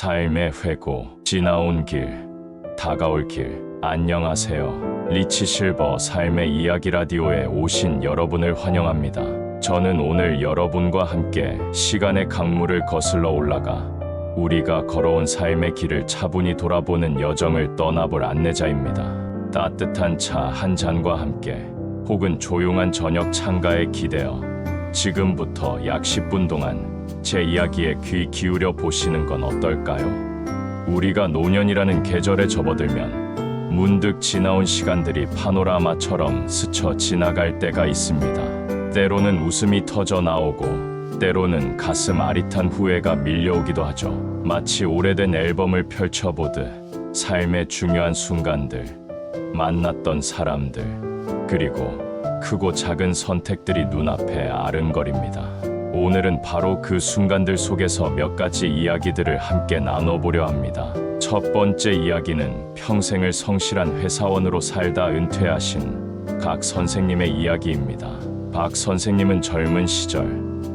삶의 회고, 지나온 길, 다가올 길. 안녕하세요. 리치 실버 삶의 이야기 라디오에 오신 여러분을 환영합니다. 저는 오늘 여러분과 함께 시간의 강물을 거슬러 올라가 우리가 걸어온 삶의 길을 차분히 돌아보는 여정을 떠나볼 안내자입니다. 따뜻한 차 한 잔과 함께 혹은 조용한 저녁 창가에 기대어 지금부터 약 10분 동안 제 이야기에 귀 기울여 보시는 건 어떨까요? 우리가 노년이라는 계절에 접어들면 문득 지나온 시간들이 파노라마처럼 스쳐 지나갈 때가 있습니다. 때로는 웃음이 터져 나오고 때로는 가슴 아릿한 후회가 밀려오기도 하죠. 마치 오래된 앨범을 펼쳐보듯 삶의 중요한 순간들, 만났던 사람들, 그리고 크고 작은 선택들이 눈앞에 아른거립니다. 오늘은 바로 그 순간들 속에서 몇 가지 이야기들을 함께 나눠보려 합니다. 첫 번째 이야기는 평생을 성실한 회사원으로 살다 은퇴하신 각 선생님의 이야기입니다. 박 선생님은 젊은 시절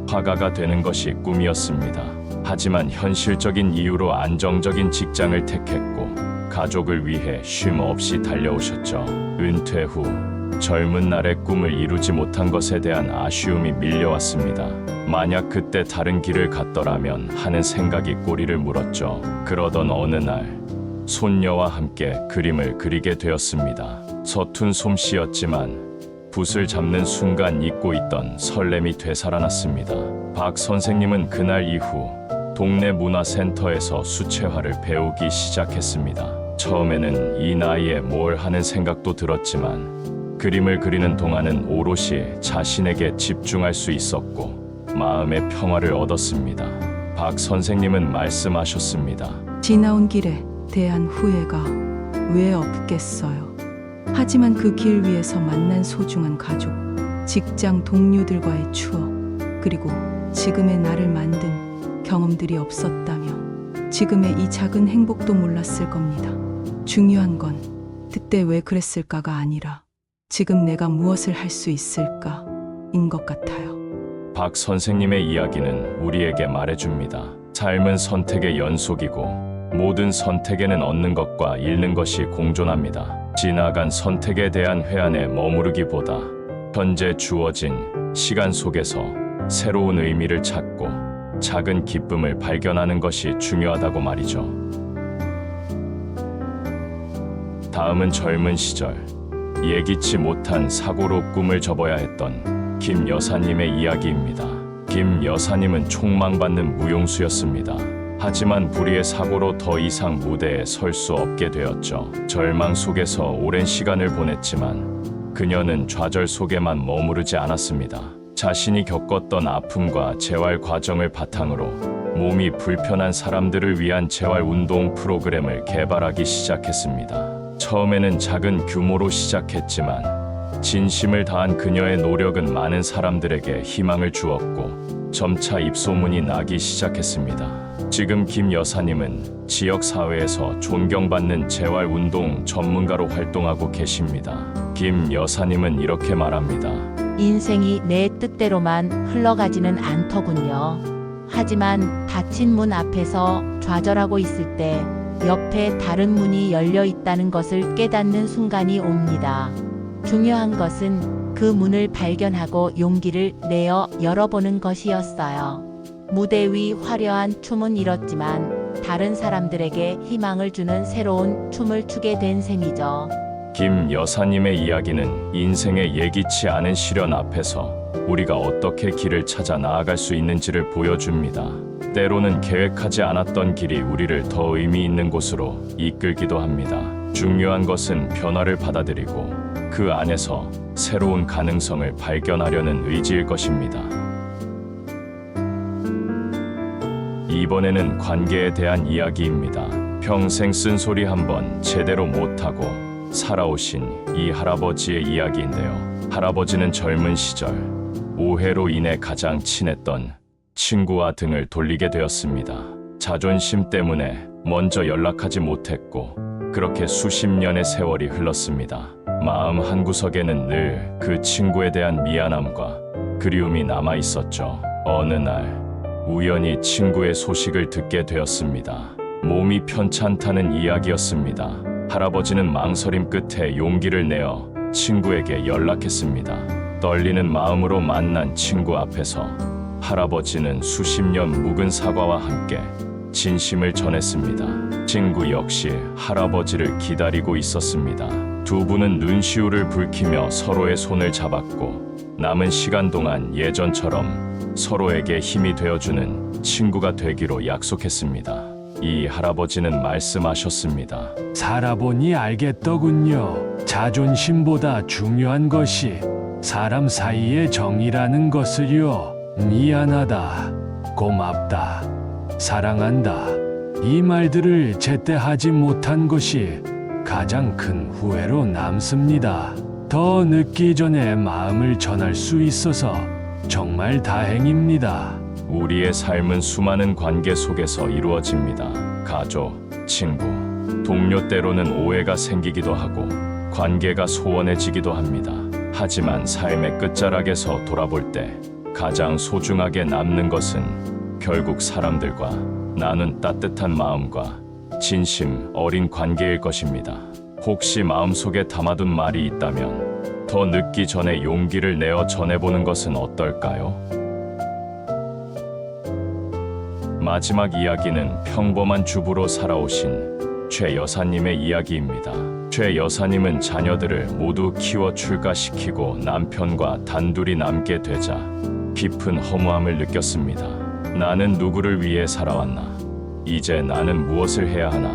화가가 되는 것이 꿈이었습니다. 하지만 현실적인 이유로 안정적인 직장을 택했고 가족을 위해 쉼 없이 달려오셨죠. 은퇴 후 젊은 날의 꿈을 이루지 못한 것에 대한 아쉬움이 밀려왔습니다. 만약 그때 다른 길을 갔더라면 하는 생각이 꼬리를 물었죠. 그러던 어느 날 손녀와 함께 그림을 그리게 되었습니다. 서툰 솜씨였지만 붓을 잡는 순간 잊고 있던 설렘이 되살아났습니다. 박 선생님은 그날 이후 동네 문화센터에서 수채화를 배우기 시작했습니다. 처음에는 이 나이에 뭘 하는 생각도 들었지만 그림을 그리는 동안은 오롯이 자신에게 집중할 수 있었고 마음의 평화를 얻었습니다. 박 선생님은 말씀하셨습니다. 지나온 길에 대한 후회가 왜 없겠어요. 하지만 그 길 위에서 만난 소중한 가족, 직장 동료들과의 추억, 그리고 지금의 나를 만든 경험들이 없었다면 지금의 이 작은 행복도 몰랐을 겁니다. 중요한 건 그때 왜 그랬을까가 아니라 지금 내가 무엇을 할 수 있을까인 것 같아요. 박 선생님의 이야기는 우리에게 말해줍니다. 삶은 선택의 연속이고 모든 선택에는 얻는 것과 잃는 것이 공존합니다. 지나간 선택에 대한 회한에 머무르기보다 현재 주어진 시간 속에서 새로운 의미를 찾고 작은 기쁨을 발견하는 것이 중요하다고 말이죠. 다음은 젊은 시절 예기치 못한 사고로 꿈을 접어야 했던 김 여사님의 이야기입니다. 김 여사님은 촉망받는 무용수였습니다. 하지만 불의의 사고로 더 이상 무대에 설 수 없게 되었죠. 절망 속에서 오랜 시간을 보냈지만 그녀는 좌절 속에만 머무르지 않았습니다. 자신이 겪었던 아픔과 재활 과정을 바탕으로 몸이 불편한 사람들을 위한 재활 운동 프로그램을 개발하기 시작했습니다. 처음에는 작은 규모로 시작했지만 진심을 다한 그녀의 노력은 많은 사람들에게 희망을 주었고 점차 입소문이 나기 시작했습니다. 지금 김 여사님은 지역사회에서 존경받는 재활운동 전문가로 활동하고 계십니다. 김 여사님은 이렇게 말합니다. 인생이 내 뜻대로만 흘러가지는 않더군요. 하지만 닫힌 문 앞에서 좌절하고 있을 때 옆에 다른 문이 열려 있다는 것을 깨닫는 순간이 옵니다. 중요한 것은 그 문을 발견하고 용기를 내어 열어보는 것이었어요. 무대 위 화려한 춤은 잃었지만 다른 사람들에게 희망을 주는 새로운 춤을 추게 된 셈이죠. 김 여사님의 이야기는 인생의 예기치 않은 시련 앞에서 우리가 어떻게 길을 찾아 나아갈 수 있는지를 보여줍니다. 때로는 계획하지 않았던 길이 우리를 더 의미 있는 곳으로 이끌기도 합니다. 중요한 것은 변화를 받아들이고 그 안에서 새로운 가능성을 발견하려는 의지일 것입니다. 이번에는 관계에 대한 이야기입니다. 평생 쓴소리 한번 제대로 못하고 살아오신 이 할아버지의 이야기인데요. 할아버지는 젊은 시절 오해로 인해 가장 친했던 친구와 등을 돌리게 되었습니다. 자존심 때문에 먼저 연락하지 못했고 그렇게 수십 년의 세월이 흘렀습니다. 마음 한구석에는 늘 그 친구에 대한 미안함과 그리움이 남아 있었죠. 어느 날 우연히 친구의 소식을 듣게 되었습니다. 몸이 편찮다는 이야기였습니다. 할아버지는 망설임 끝에 용기를 내어 친구에게 연락했습니다. 떨리는 마음으로 만난 친구 앞에서 할아버지는 수십 년 묵은 사과와 함께 진심을 전했습니다. 친구 역시 할아버지를 기다리고 있었습니다. 두 분은 눈시울을 붉히며 서로의 손을 잡았고 남은 시간 동안 예전처럼 서로에게 힘이 되어주는 친구가 되기로 약속했습니다. 이 할아버지는 말씀하셨습니다. 살아보니 알겠더군요. 자존심보다 중요한 것이 사람 사이의 정이라는 것을요. 미안하다, 고맙다, 사랑한다. 이 말들을 제때 하지 못한 것이 가장 큰 후회로 남습니다. 더 늦기 전에 마음을 전할 수 있어서 정말 다행입니다. 우리의 삶은 수많은 관계 속에서 이루어집니다. 가족, 친구, 동료 때로는 오해가 생기기도 하고 관계가 소원해지기도 합니다. 하지만 삶의 끝자락에서 돌아볼 때 가장 소중하게 남는 것은 결국 사람들과 나눈 따뜻한 마음과 진심 어린 관계일 것입니다. 혹시 마음속에 담아둔 말이 있다면 더 늦기 전에 용기를 내어 전해보는 것은 어떨까요? 마지막 이야기는 평범한 주부로 살아오신 최 여사님의 이야기입니다. 최 여사님은 자녀들을 모두 키워 출가시키고 남편과 단둘이 남게 되자 깊은 허무함을 느꼈습니다. 나는 누구를 위해 살아왔나? 이제 나는 무엇을 해야 하나?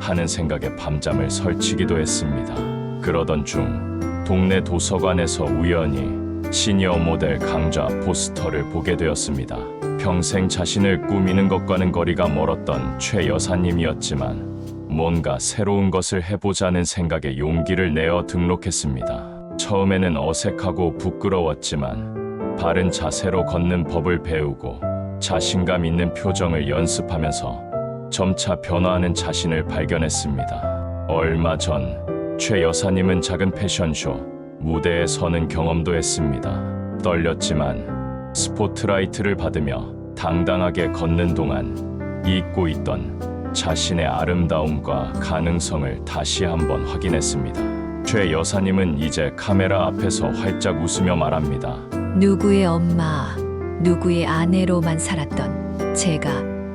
하는 생각에 밤잠을 설치기도 했습니다. 그러던 중 동네 도서관에서 우연히 시니어 모델 강좌 포스터를 보게 되었습니다. 평생 자신을 꾸미는 것과는 거리가 멀었던 최 여사님이었지만 뭔가 새로운 것을 해보자는 생각에 용기를 내어 등록했습니다. 처음에는 어색하고 부끄러웠지만 바른 자세로 걷는 법을 배우고 자신감 있는 표정을 연습하면서 점차 변화하는 자신을 발견했습니다. 얼마 전 최 여사님은 작은 패션쇼 무대에 서는 경험도 했습니다. 떨렸지만 스포트라이트를 받으며 당당하게 걷는 동안 잊고 있던 자신의 아름다움과 가능성을 다시 한번 확인했습니다. 최 여사님은 이제 카메라 앞에서 활짝 웃으며 말합니다. 누구의 엄마, 누구의 아내로만 살았던 제가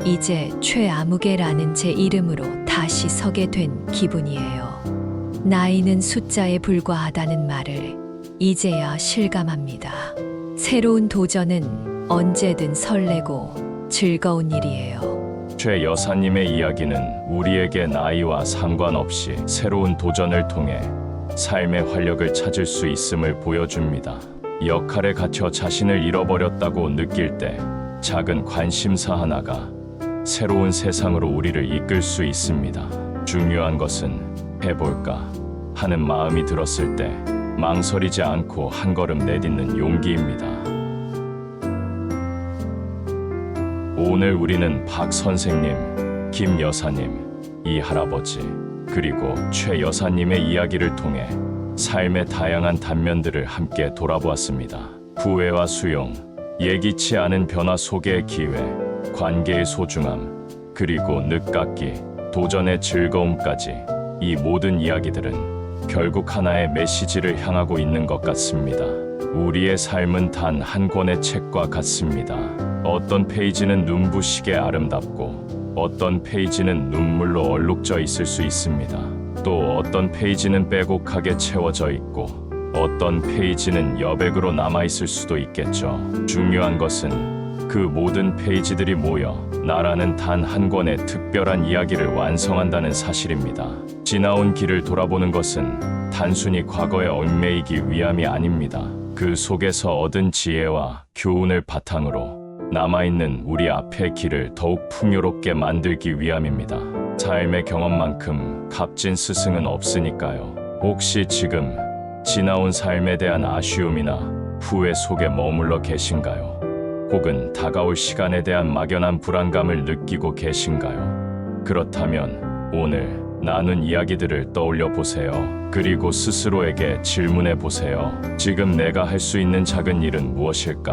이제 최아무개라는 제 이름으로 다시 서게 된 기분이에요. 나이는 숫자에 불과하다는 말을 이제야 실감합니다. 새로운 도전은 언제든 설레고 즐거운 일이에요. 최 여사님의 이야기는 우리에게 나이와 상관없이 새로운 도전을 통해 삶의 활력을 찾을 수 있음을 보여줍니다. 역할에 갇혀 자신을 잃어버렸다고 느낄 때 작은 관심사 하나가 새로운 세상으로 우리를 이끌 수 있습니다. 중요한 것은 해볼까 하는 마음이 들었을 때 망설이지 않고 한 걸음 내딛는 용기입니다. 오늘 우리는 박 선생님, 김 여사님, 이 할아버지, 그리고 최 여사님의 이야기를 통해 삶의 다양한 단면들을 함께 돌아보았습니다. 후회와 수용, 예기치 않은 변화 속의 기회, 관계의 소중함, 그리고 늦깎이, 도전의 즐거움까지 이 모든 이야기들은 결국 하나의 메시지를 향하고 있는 것 같습니다. 우리의 삶은 단 한 권의 책과 같습니다. 어떤 페이지는 눈부시게 아름답고 어떤 페이지는 눈물로 얼룩져 있을 수 있습니다. 또 어떤 페이지는 빼곡하게 채워져 있고 어떤 페이지는 여백으로 남아있을 수도 있겠죠. 중요한 것은 그 모든 페이지들이 모여 나라는 단 한 권의 특별한 이야기를 완성한다는 사실입니다. 지나온 길을 돌아보는 것은 단순히 과거에 얽매이기 위함이 아닙니다. 그 속에서 얻은 지혜와 교훈을 바탕으로 남아있는 우리 앞의 길을 더욱 풍요롭게 만들기 위함입니다. 삶의 경험만큼 값진 스승은 없으니까요. 혹시 지금 지나온 삶에 대한 아쉬움이나 후회 속에 머물러 계신가요? 혹은 다가올 시간에 대한 막연한 불안감을 느끼고 계신가요? 그렇다면 오늘 나눈 이야기들을 떠올려 보세요. 그리고 스스로에게 질문해 보세요. 지금 내가 할 수 있는 작은 일은 무엇일까?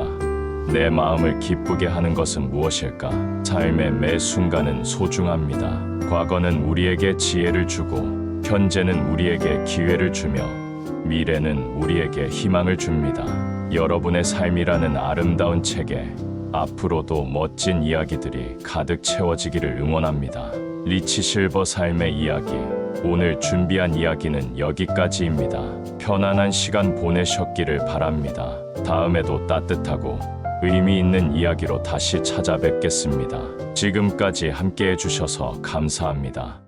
내 마음을 기쁘게 하는 것은 무엇일까? 삶의 매 순간은 소중합니다. 과거는 우리에게 지혜를 주고, 현재는 우리에게 기회를 주며, 미래는 우리에게 희망을 줍니다. 여러분의 삶이라는 아름다운 책에 앞으로도 멋진 이야기들이 가득 채워지기를 응원합니다. 리치 실버 삶의 이야기. 오늘 준비한 이야기는 여기까지입니다. 편안한 시간 보내셨기를 바랍니다. 다음에도 따뜻하고 의미 있는 이야기로 다시 찾아뵙겠습니다. 지금까지 함께 해주셔서 감사합니다.